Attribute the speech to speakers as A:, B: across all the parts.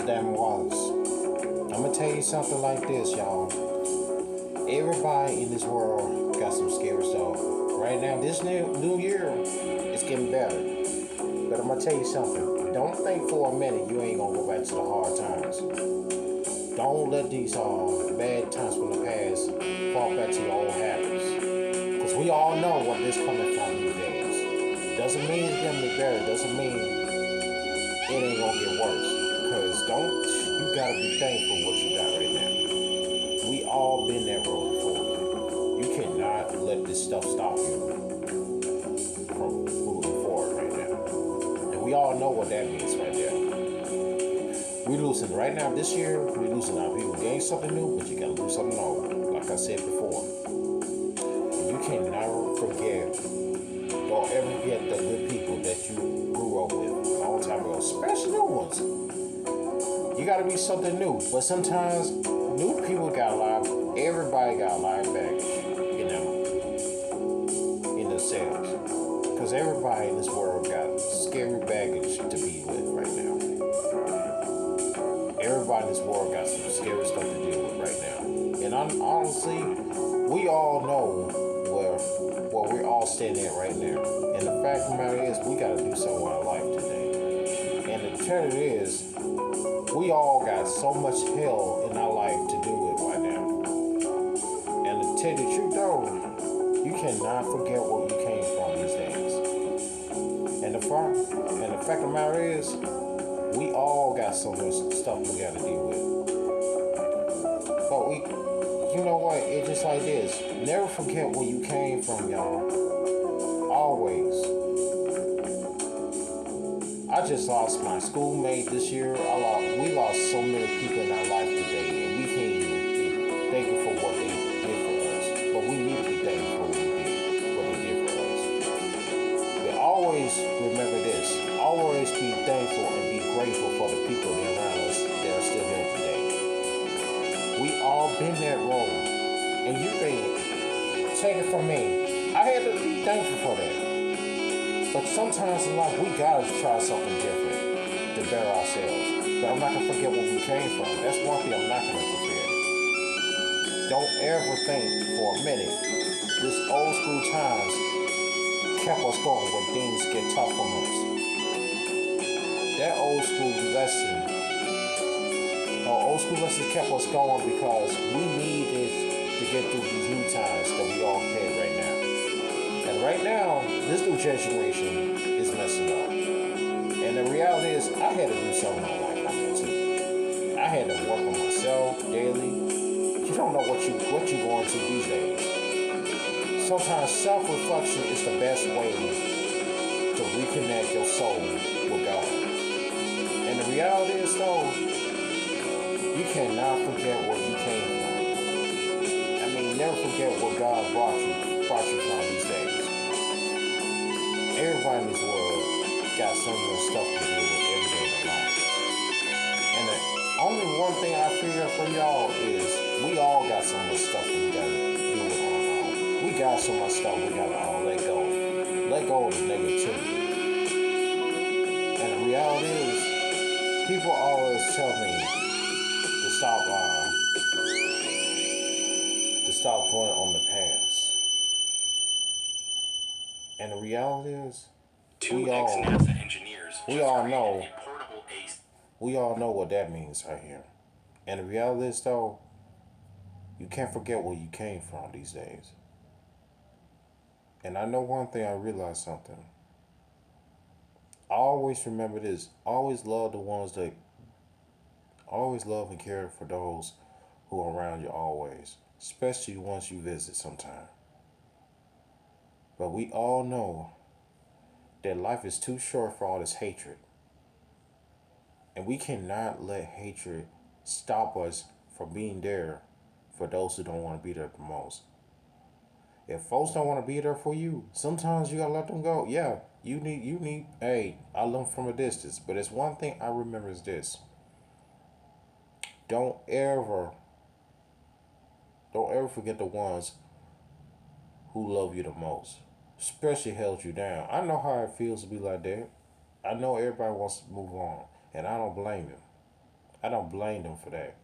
A: Damn Wallace. I'm gonna tell you something like this, y'all. Everybody in this world got some scary stuff. Right now, this new year, it's getting better. But I'm gonna tell you something. Don't think for a minute you ain't gonna go back to the hard times. Don't let these bad times from the past fall back to your old habits. Because we all know what this coming from these days. Doesn't mean it's gonna be better. Doesn't mean it ain't gonna get worse. Because you gotta be thankful what you got right now. We all been that road before. You cannot let this stuff stop you from moving forward right now. And we all know what that means right there. We losing right now this year. We losing our people. Gain something new, but you gotta lose something old. Like I said before, and you can never forget. Don't ever forget the good people that you grew up with a long time ago, especially new ones. You gotta be something new, but sometimes new people got a lot. Everybody got a lot of baggage, in themselves. Because everybody in this world got scary baggage to be with right now. Everybody in this world got some scary stuff to deal with right now. And honestly, we all know where we're all standing at right now. And the fact of the matter is, we got to do something with our life today. And the truth is, we all got so much hell in our life to do with right now. And to tell you the truth though, you cannot forget where you came from these days. And the fact of the matter is, we all got so much stuff we gotta deal with. But you know what? It's just like this. Never forget where you came from, y'all. Always. I just lost my schoolmate this year. We lost so many people in our life today, and we can't even be thankful for what they did for us. But we need to be thankful for what they did for us. But always remember this. Always be thankful and be grateful for the people that are around us that are still here today. We all been that road. And you can take it from me. I had to be thankful for that. But sometimes in life, we gotta try something different to better ourselves. But I'm not gonna forget where we came from. That's one thing I'm not gonna forget. Don't ever think for a minute this old school times kept us going when things get tough on us. That old school lessons kept us going because we needed to get through these new times that we all had right now. And right now, this new generation is messing up. And the reality is, I had to do something in my life like that too. I had to work on myself daily. You don't know what you're going through these days. Sometimes self-reflection is the best way to reconnect your soul with God. And the reality is, though, you cannot forget where you came from. I mean, never forget where God brought you from these days. Everybody in this world got so much stuff to deal with every day in their life. And the only one thing I fear for y'all is we all got so much stuff we gotta deal with on our own. We got so much stuff we gotta let go. Let go of the negativity. And the reality is, people always tell me to stop dwelling on the past. And the reality is, we all know what that means right here. And the reality is, though, you can't forget where you came from these days. And I know one thing, I realized something. I always remember this. Always love and care for those who are around you always. Especially once you visit sometime. But we all know that life is too short for all this hatred. And we cannot let hatred stop us from being there for those who don't want to be there the most. If folks don't want to be there for you, sometimes you gotta let them go. Yeah, hey, I love them from a distance. But it's one thing I remember is this. Don't ever forget the ones who love you the most. Especially held you down. I know how it feels to be like that. I know everybody wants to move on. And I don't blame him. I don't blame them for that.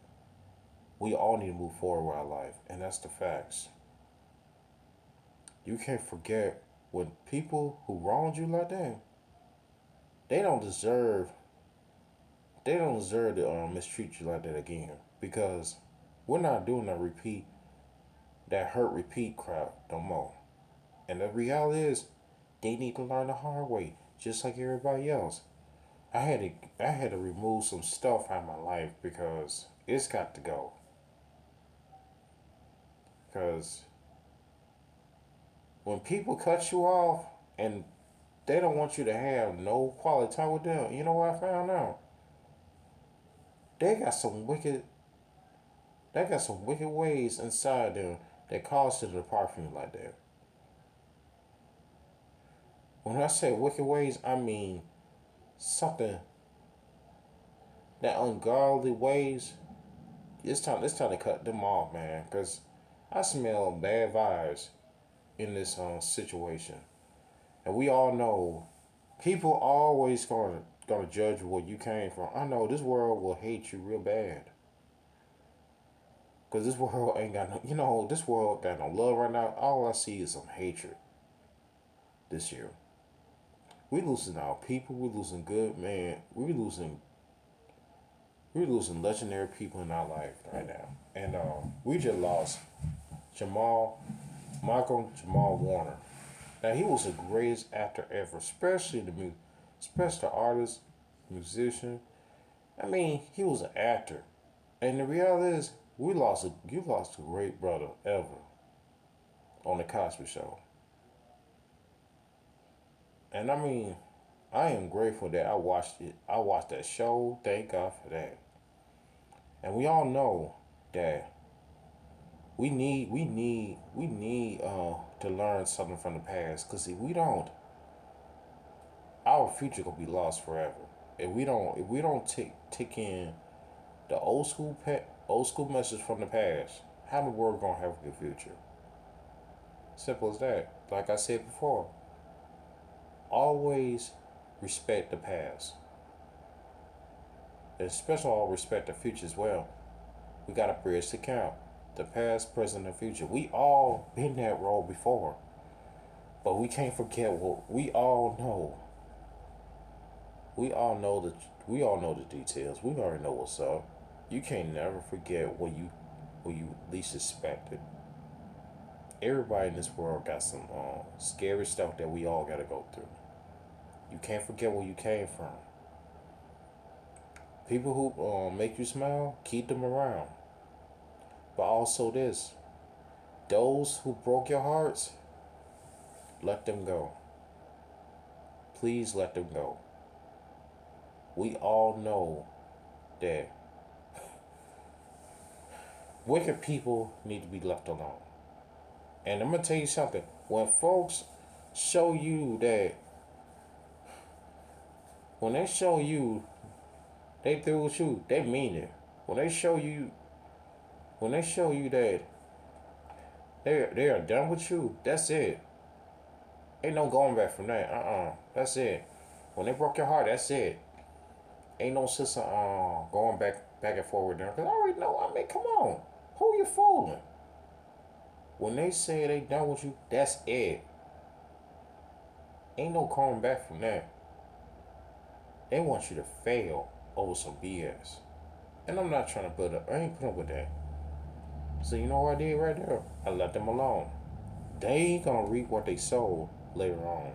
A: We all need to move forward with our life, and that's the facts. You can't forget when people who wronged you like that, they don't deserve they don't deserve to mistreat you like that again, because we're not doing that hurt repeat crowd no more. And the reality is, they need to learn the hard way, just like everybody else. I had to remove some stuff out of my life because it's got to go. Because when people cut you off and they don't want you to have no quality time with them, you know what I found out? They got some wicked they got some wicked ways inside them that cause them to depart from you like that. When I say wicked ways, I mean something that ungodly ways. It's time to cut them off, man. Cause I smell bad vibes in this situation, and we all know people always gonna judge where you came from. I know this world will hate you real bad. Cause this world ain't got no, this world got no love right now. All I see is some hatred this year. We losing our people. We losing good man. We losing legendary people in our life right now. And we just lost Jamal Michael Jamal Warner. Now he was the greatest actor ever, especially the artist, musician. I mean, he was an actor. And the reality is, you lost a great brother ever on the Cosby Show. And I mean, I am grateful that I watched it. I watched that show. Thank God for that. And we all know that we need to learn something from the past. Cause if we don't, our future gonna be lost forever. If we don't take in the old school message from the past, how the world gonna have a good future? Simple as that. Like I said before, always respect the past. And especially all respect the future as well. We gotta bridge the gap. The past, present, and future. We all been that role before. But we can't forget what we all know. We all know the details. We already know what's up. You can't never forget what you least expected. Everybody in this world got some scary stuff that we all gotta go through. You can't forget where you came from. People who make you smile, keep them around. But also this, those who broke your hearts, let them go. Please let them go. We all know that wicked people need to be left alone. And I'm gonna tell you something. When folks show you that, when they show you they through with you, they mean it. When they show you, when they show you that they are done with you, that's it. Ain't no going back from that. That's it. When they broke your heart, that's it. Ain't no sister going back and forward there. Cause I already know. I mean, come on. Who you fooling? When they say they done with you, that's it. Ain't no coming back from that. They want you to fail over some BS. And I'm not trying to put up. I ain't putting up with that. So you know what I did right there? I let them alone. They ain't gonna reap what they sowed later on.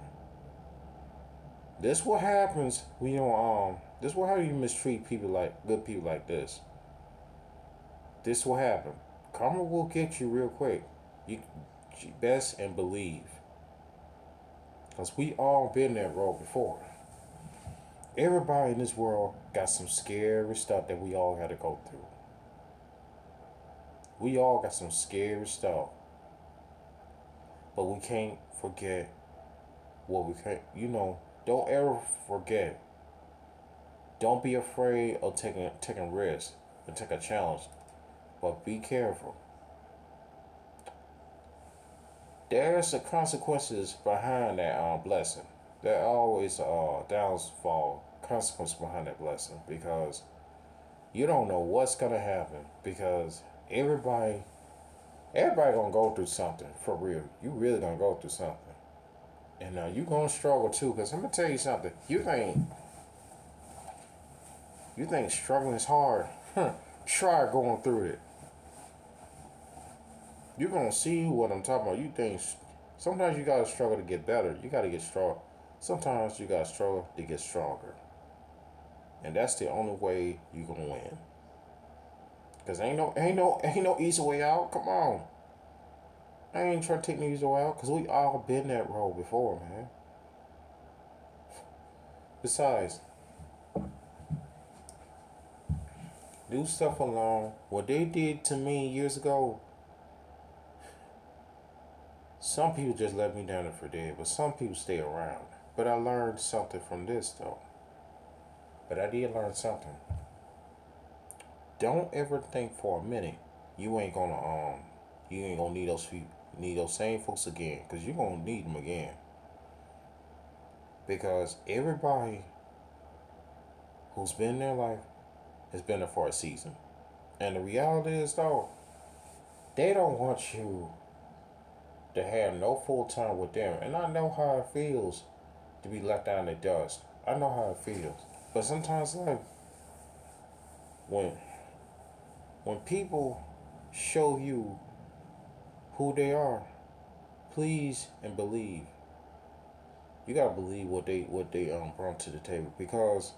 A: This what happens when you this what how you mistreat people like good people like this. This will happen. Karma will get you real quick. You best and believe. Cause we all been that road before. Everybody in this world got some scary stuff that we all gotta go through. We all got some scary stuff. But we can't forget what we can't don't ever forget. Don't be afraid of taking risks and take a challenge. But be careful. There's the consequences behind that blessing. There always downfall consequence behind that blessing because You don't know what's gonna happen because everybody everybody gonna go through something for real. You really gonna go through something. And you gonna struggle too, because I'm gonna tell you something. You think struggling is hard? Huh. Try going through it. You're gonna see what I'm talking about. You think sometimes you gotta struggle to get better. You gotta get strong. Sometimes you gotta struggle to get stronger, and that's the only way you gonna win. Cause ain't no easy way out. Come on, I ain't trying to take no easy way out. Cause we all been that road before, man. Besides, do stuff alone. What they did to me years ago, some people just let me down for dead, but some people stay around. But I learned something from this though. But I did learn something. Don't ever think for a minute you ain't gonna need those same folks again, because you're gonna need them again. Because everybody who's been in their life has been there for a season. And the reality is though, they don't want you to have no full time with them. And I know how it feels to be left out in the dust. I know how it feels. But sometimes like when when people show you who they are, please and believe. You gotta believe what they brought to the table, because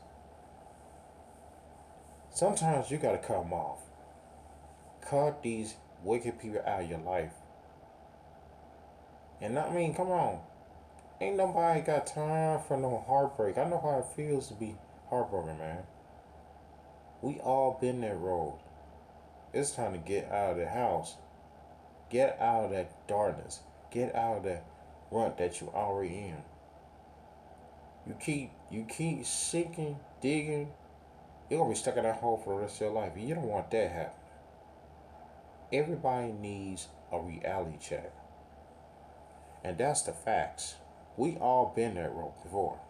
A: sometimes you gotta cut them off. Cut these wicked people out of your life. And I mean, come on, ain't nobody got time for no heartbreak. I know how it feels to be heartbroken, man. We all been that road. It's time to get out of the house. Get out of that darkness. Get out of that rut that you already in. You keep seeking, digging, you're gonna be stuck in that hole for the rest of your life. And you don't want that happen. Everybody needs a reality check. And that's the facts. We all been that road before.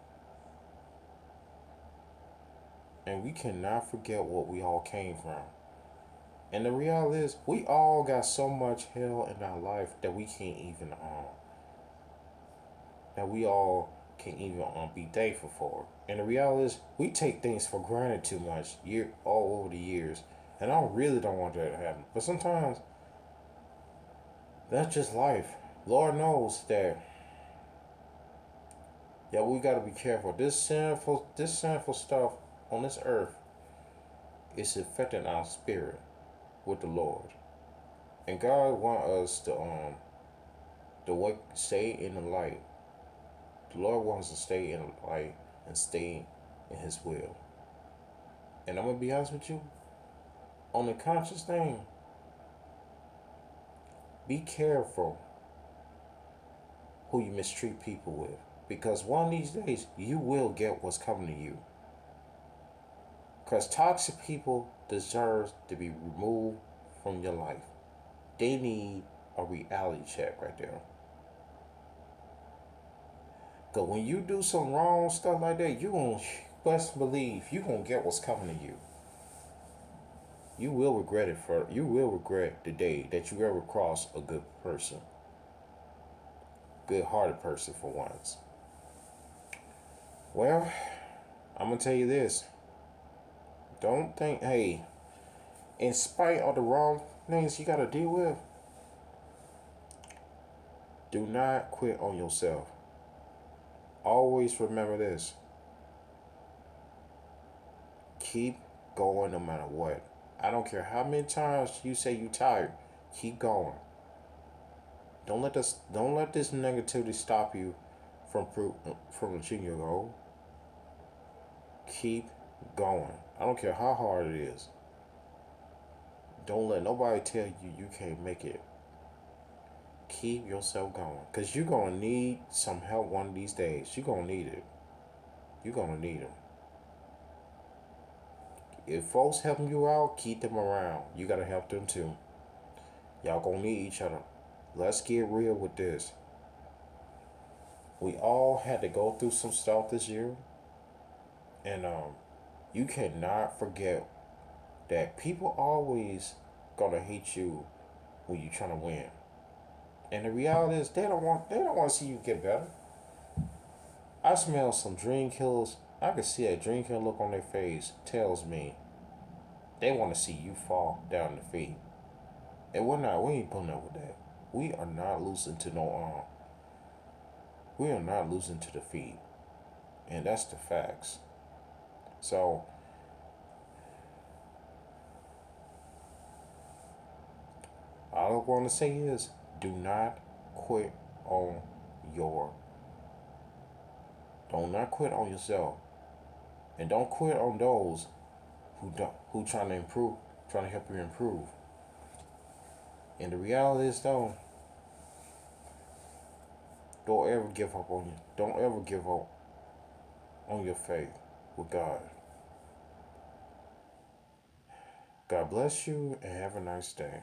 A: And we cannot forget what we all came from. And the reality is, we all got so much hell in our life that we can't even that we all can even be thankful for. And the reality is, we take things for granted too much all over the years, and I really don't want that to happen. But sometimes that's just life. Lord knows that. Yeah, we gotta be careful. This sinful stuff on this earth is affecting our spirit with the Lord, and God want us to stay in the light. The Lord wants us to stay in the light and stay in His will. And I'm gonna be honest with you, on the conscious thing, be careful who you mistreat people with. Because one of these days, you will get what's coming to you. Because toxic people deserve to be removed from your life. They need a reality check right there. Because when you do some wrong stuff like that, you gonna best believe you gonna get what's coming to you. You will regret the day that you ever cross a good person. Good hearted person for once. Well, I'm gonna tell you this. Don't think, hey, in spite of the wrong things you gotta deal with, do not quit on yourself. Always remember this. Keep going no matter what. I don't care how many times you say you tired. Keep going. Don't let this negativity stop you from achieving your goal. Keep going. I don't care how hard it is. Don't let nobody tell you you can't make it. Keep yourself going, because you're going to need some help one of these days. You're going to need it. You're going to need them. If folks helping you out, keep them around. You got to help them too. Y'all going to need each other. Let's get real with this. We all had to go through some stuff this year. And you cannot forget that people always gonna hate you when you're trying to win. And the reality is they don't want to see you get better. I smell some dream killers. I can see a dream killer look on their face tells me they want to see you fall down the feet. And we ain't putting up with that. We are not losing to no we are not losing to defeat. And that's the facts. So all I want to say is do not quit on your do not quit on yourself. And don't quit on those who trying to improve, trying to help you improve. And the reality is though, don't ever give up on you. Don't ever give up on your faith with God. God bless you and have a nice day.